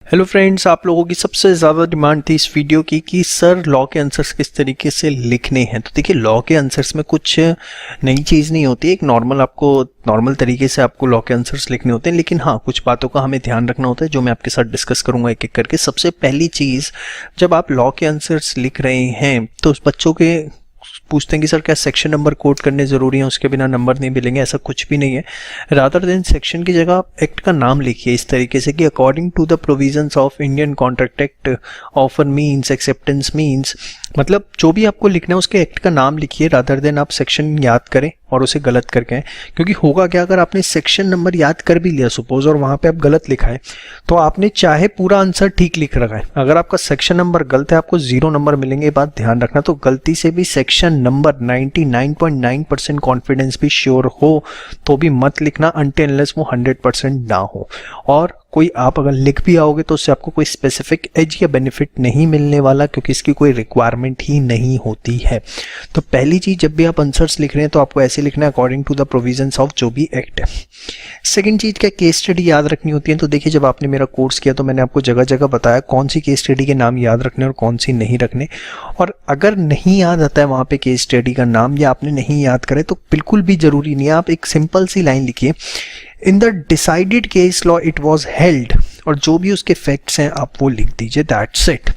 Hello friends, आप लोगों की सबसे ज़्यादा डिमांड थी इस वीडियो की कि सर लॉ के आंसर्स किस तरीके से लिखने हैं। तो देखिए, लॉ के आंसर्स में कुछ नई चीज़ नहीं होती। एक नॉर्मल तरीके से आपको लॉ के आंसर्स लिखने होते हैं, लेकिन हाँ, कुछ बातों का हमें ध्यान रखना होता है जो मैं आपके साथ डिस्कस करूंगा एक एक करके। सबसे पहली चीज़, जब आप लॉ के आंसर्स लिख रहे हैं तो उस बच्चों के पूछते हैं कि सर क्या सेक्शन नंबर कोड करने ज़रूरी है, उसके बिना नंबर नहीं मिलेंगे। ऐसा कुछ भी नहीं है। रादर देन सेक्शन की जगह आप एक्ट का नाम लिखिए इस तरीके से कि according to the provisions of Indian contract act, offer means, acceptance means, मतलब जो भी आपको लिखना है उसके एक्ट का नाम लिखिए। रादर देन आप सेक्शन याद करें और उसे गलत करके आए। क्योंकि होगा क्या, अगर आपने सेक्शन नंबर याद कर भी लिया सपोज और वहाँ पे आप गलत लिखा है तो आपने चाहे पूरा आंसर ठीक लिख रखा है, अगर आपका सेक्शन नंबर गलत है आपको 0 नंबर मिलेंगे। ये बात ध्यान रखना। तो गलती से भी सेक्शन नंबर 99.9% कॉन्फिडेंस भी श्योर हो तो भी मत लिखना अनटिल अनलेस वो 100% ना हो। और कोई आप अगर लिख भी आओगे तो उससे आपको कोई स्पेसिफिक एज या बेनिफिट नहीं मिलने वाला, क्योंकि इसकी कोई रिक्वायरमेंट ही नहीं होती है। तो पहली चीज, जब भी आप आंसर्स लिख रहे हैं तो आपको ऐसे लिखना है according to the provisions of जो भी एक्ट है। सेकंड चीज, क्या केस स्टडी याद रखनी होती है। तो देखिए, जब आपने मेरा कोर्स किया तो मैंने आपको जगह जगह बताया कौन सी केस स्टडी के नाम याद रखने और कौन सी नहीं रखने। और अगर नहीं याद आता है वहाँ पे केस स्टडी का नाम या आपने नहीं याद करे तो बिल्कुल भी जरूरी नहीं है। आप एक सिंपल सी लाइन लिखिए, in the decided case law it was held, और जो भी उसके फैक्ट्स हैं आप वो लिख दीजिए, दैट्स इट।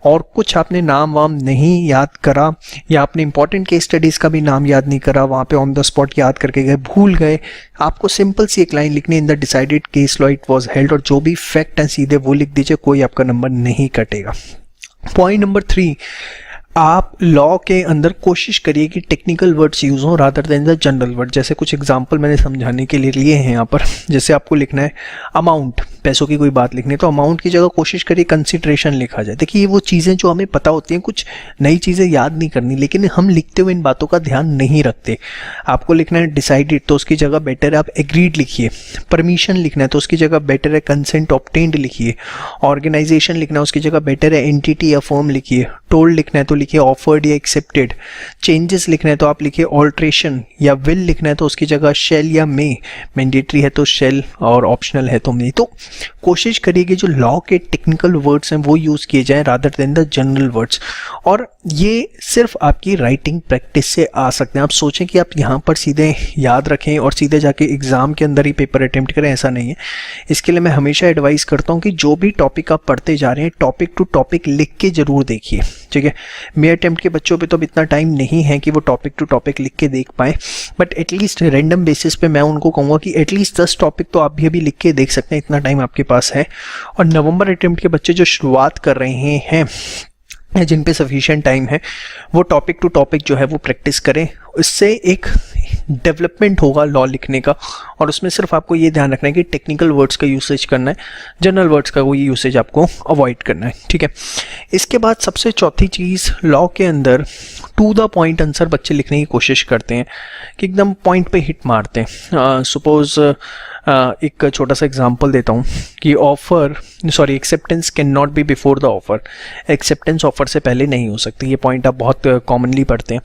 और कुछ आपने नाम वाम नहीं याद करा या आपने इंपॉर्टेंट केस स्टडीज का भी नाम याद नहीं करा, वहाँ पे ऑन द स्पॉट याद करके गए, भूल गए, आपको सिंपल सी एक लाइन लिखनी है, in the decided case law it was held, और जो भी फैक्ट हैं सीधे वो लिख दीजिए, कोई आपका नंबर नहीं कटेगा। पॉइंट नंबर 3, आप लॉ के अंदर कोशिश करिए कि टेक्निकल वर्ड्स यूज हो rather than the general word. जैसे कुछ एग्जांपल मैंने समझाने के लिए लिए हैं यहाँ पर। जैसे आपको लिखना है अमाउंट, पैसों की कोई बात लिखनी है तो अमाउंट की जगह कोशिश करिए कंसिडरेशन लिखा जाए। देखिए, ये वो चीज़ें जो हमें पता होती हैं, कुछ नई चीज़ें याद नहीं करनी, लेकिन हम लिखते हुए इन बातों का ध्यान नहीं रखते। आपको लिखना है डिसाइडेड तो उसकी जगह बेटर है आप एग्रीड लिखिए। परमिशन लिखना है तो उसकी जगह बेटर है कंसेंट ऑब्टेन्ड लिखिए। ऑर्गेनाइजेशन लिखना है उसकी जगह बेटर है एंटिटी या फर्म लिखिए। टोल्ड लिखना है तो लिखिए ऑफर्ड या एक्सेप्टेड। चेंजेस लिखना है तो आप लिखिए ऑल्ट्रेशन, या विल लिखना है तो उसकी जगह शेल या मे। मैंडेटरी है तो शेल और ऑप्शनल है तो मे। तो कोशिश करिए कि जो लॉ के टेक्निकल वर्ड्स हैं वो यूज किए जाएं rather than the general words. और ये सिर्फ आपकी राइटिंग प्रैक्टिस से आ सकते हैं। आप सोचें कि आप यहाँ पर सीधे याद रखें और सीधे जाके एग्जाम के अंदर ही पेपर अटेम्प्ट करें, ऐसा नहीं है। इसके लिए मैं हमेशा एडवाइस करता हूँ कि जो भी टॉपिक आप पढ़ते जा रहे हैं टॉपिक टू टॉपिक लिख के जरूर देखिए, ठीक है। मे अटेम्प्ट के बच्चों पे तो अब इतना टाइम नहीं है कि वो टॉपिक टू टॉपिक लिख के देख पाए, बट एटलीस्ट रैंडम बेसिस पे मैं उनको कहूँगा कि एटलीस्ट 10 टॉपिक तो आप भी अभी लिख के देख सकते हैं, इतना टाइम आपके पास है। और नवंबर अटेम्प्ट के बच्चे जो शुरुआत कर रहे हैं जिन पे सफिशिएंट टाइम है, वो टॉपिक टू टॉपिक जो है वो प्रैक्टिस करें। इससे एक डेवलपमेंट होगा लॉ लिखने का। और उसमें सिर्फ आपको ये ध्यान रखना है कि टेक्निकल वर्ड्स का यूसेज करना है, जनरल वर्ड्स का कोई यूसेज आपको अवॉइड करना है, ठीक है। इसके बाद सबसे चौथी चीज़, लॉ के अंदर टू द पॉइंट आंसर बच्चे लिखने की कोशिश करते हैं कि एकदम पॉइंट पे हिट मारते हैं। सपोज एक छोटा सा एग्जांपल देता हूँ कि acceptance can not be before the offer. Acceptance offer से पहले नहीं हो सकती। ये पॉइंट आप बहुत कॉमनली पढ़ते हैं।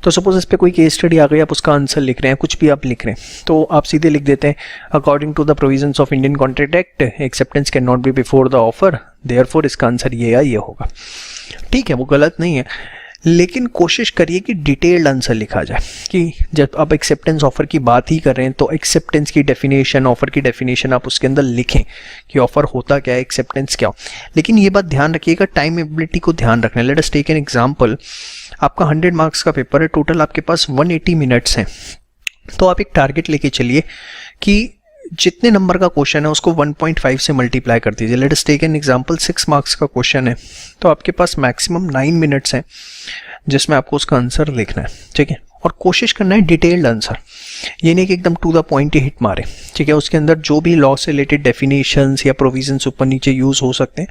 तो सपोज इस पर कोई केस स्टडी आ गई, आप उसका आंसर लिख रहे हैं, कुछ भी आप लिख रहे हैं तो आप सीधे लिख देते हैं according to the provisions of Indian contract act acceptance can not be before the offer, therefore इसका आंसर ये या ये होगा। ठीक है, वो गलत नहीं है, लेकिन कोशिश करिए कि डिटेल्ड आंसर लिखा जाए। कि जब आप एक्सेप्टेंस ऑफर की बात ही कर रहे हैं तो एक्सेप्टेंस की डेफिनेशन, ऑफर की डेफिनेशन आप उसके अंदर लिखें कि ऑफर होता क्या है, एक्सेप्टेंस क्या हो। लेकिन ये बात ध्यान रखिएगा, टाइम एबिलिटी को ध्यान रखना है। Let us take an example, आपका 100 मार्क्स का पेपर है, टोटल आपके पास 180 मिनट्स हैं। तो आप एक टारगेट लेके चलिए कि जितने नंबर का क्वेश्चन है उसको 1.5 से मल्टीप्लाई कर दीजिए। Let us take an example, 6 marks का क्वेश्चन है तो आपके पास मैक्सिमम 9 मिनट्स हैं जिसमें आपको उसका आंसर लिखना है, ठीक है। और कोशिश करना है डिटेल्ड आंसर, ये नहीं कि एकदम टू द पॉइंट ही हिट मारे, ठीक है। उसके अंदर जो भी लॉ से रिलेटेड डेफिनेशंस या प्रोविजंस ऊपर नीचे यूज हो सकते हैं,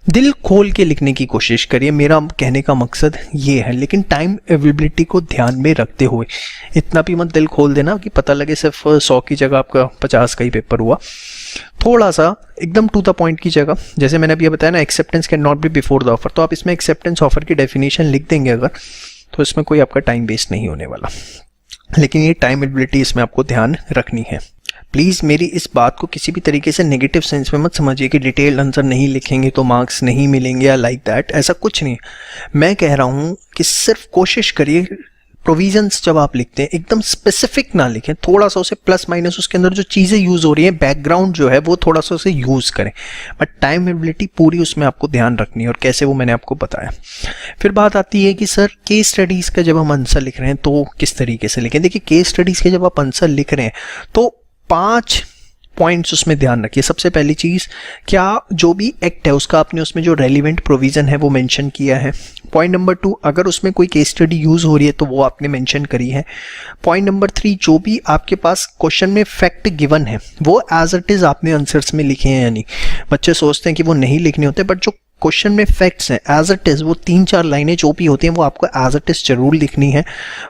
दिल खोल के लिखने की कोशिश करिए। मेरा कहने का मकसद ये है, लेकिन टाइम अवेलेबिलिटी को ध्यान में रखते हुए। इतना भी मत दिल खोल देना कि पता लगे सिर्फ 100 की जगह आपका 50 का ही पेपर हुआ। थोड़ा सा एकदम टू द पॉइंट की जगह, जैसे मैंने अभी बताया ना, acceptance can not be before the offer, तो आप इसमें एक्सेप्टेंस ऑफर की डेफिनेशन लिख देंगे अगर, तो इसमें कोई आपका टाइम वेस्ट नहीं होने वाला। लेकिन ये टाइम एबिलिटी इसमें आपको ध्यान रखनी है। प्लीज़ मेरी इस बात को किसी भी तरीके से नेगेटिव सेंस में मत समझिए कि डिटेल्ड आंसर नहीं लिखेंगे तो मार्क्स नहीं मिलेंगे या लाइक दैट, ऐसा कुछ नहीं। मैं कह रहा हूँ कि सिर्फ कोशिश करिए प्रोविजंस जब आप लिखते हैं एकदम स्पेसिफिक ना लिखें, थोड़ा सा उसे प्लस माइनस उसके अंदर जो चीज़ें यूज़ हो रही हैं, बैकग्राउंड जो है वो थोड़ा सा उसे यूज़ करें, बट टाइमेबिलिटी पूरी उसमें आपको ध्यान रखनी है। और कैसे, वो मैंने आपको बताया। फिर बात आती है कि सर केस स्टडीज़ का जब हम आंसर लिख रहे हैं तो किस तरीके से लिखें। देखिए केस स्टडीज़ के जब आप आंसर लिख रहे हैं तो 5 पॉइंट्स उसमें ध्यान रखिए। सबसे पहली चीज़, क्या जो भी एक्ट है उसका आपने उसमें जो रेलिवेंट प्रोविज़न है वो मेंशन किया है। पॉइंट नंबर 2, अगर उसमें कोई केस स्टडी यूज़ हो रही है तो वो आपने मेंशन करी है। पॉइंट नंबर 3, जो भी आपके पास क्वेश्चन में फैक्ट गिवन है वो एज इट इज़ आपने आंसर्स में लिखे हैं या नहीं। बच्चे सोचते हैं कि वो नहीं लिखने होते, बट जो क्वेश्चन में फैक्ट्स हैं एज इट इज़, वो 3-4 लाइनें जो भी होती हैं वो आपको एज इट इज़ जरूर लिखनी है।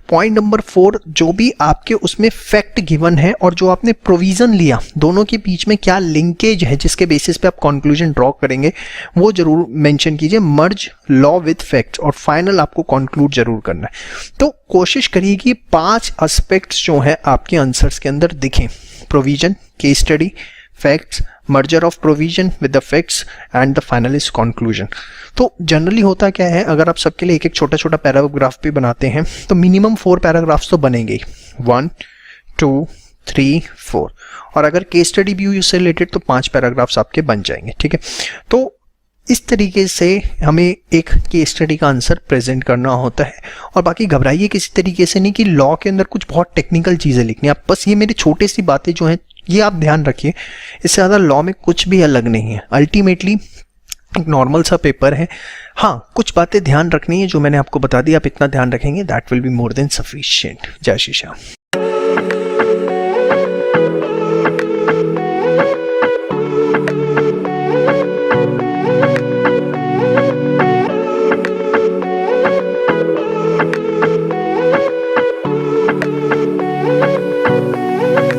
पॉइंट नंबर 4, जो भी आपके उसमें फैक्ट गिवन है और जो आपने प्रोविज़न लिया, दोनों के बीच में क्या लिंकेज है जिसके बेसिस पे आप कंक्लूजन ड्रॉ करेंगे वो जरूर मेंशन कीजिए। मर्ज लॉ विद फैक्ट्स, और फाइनल आपको कंक्लूड जरूर करना है। तो कोशिश करिए कि 5 एस्पेक्ट्स जो है आपके आंसर्स के अंदर दिखें: provision, case study, facts, merger of provision with the facts and the final is conclusion. तो जनरली होता क्या है, अगर आप सबके लिए एक एक छोटा छोटा पैराग्राफ भी बनाते हैं तो मिनिमम 4 पैराग्राफ्स तो बनेंगे ही, 1 2 3 4, और अगर केस स्टडी भी हुई उससे रिलेटेड तो 5 पैराग्राफ्स आपके बन जाएंगे। ठीक है, तो इस तरीके से हमें एक केस स्टडी का आंसर प्रेजेंट करना होता है। और बाकी घबराइए किसी तरीके से नहीं कि लॉ के अंदर कुछ बहुत टेक्निकल चीज़ें लिखनी है। आप बस ये मेरी छोटी सी बातें जो हैं ये आप ध्यान रखिए, इससे ज़्यादा लॉ में कुछ भी अलग नहीं है। अल्टीमेटली एक नॉर्मल सा पेपर है। हाँ, कुछ बातें ध्यान रखनी है जो मैंने आपको बता दी, आप इतना ध्यान रखेंगे that will be more than sufficient. जय श्री श्याम।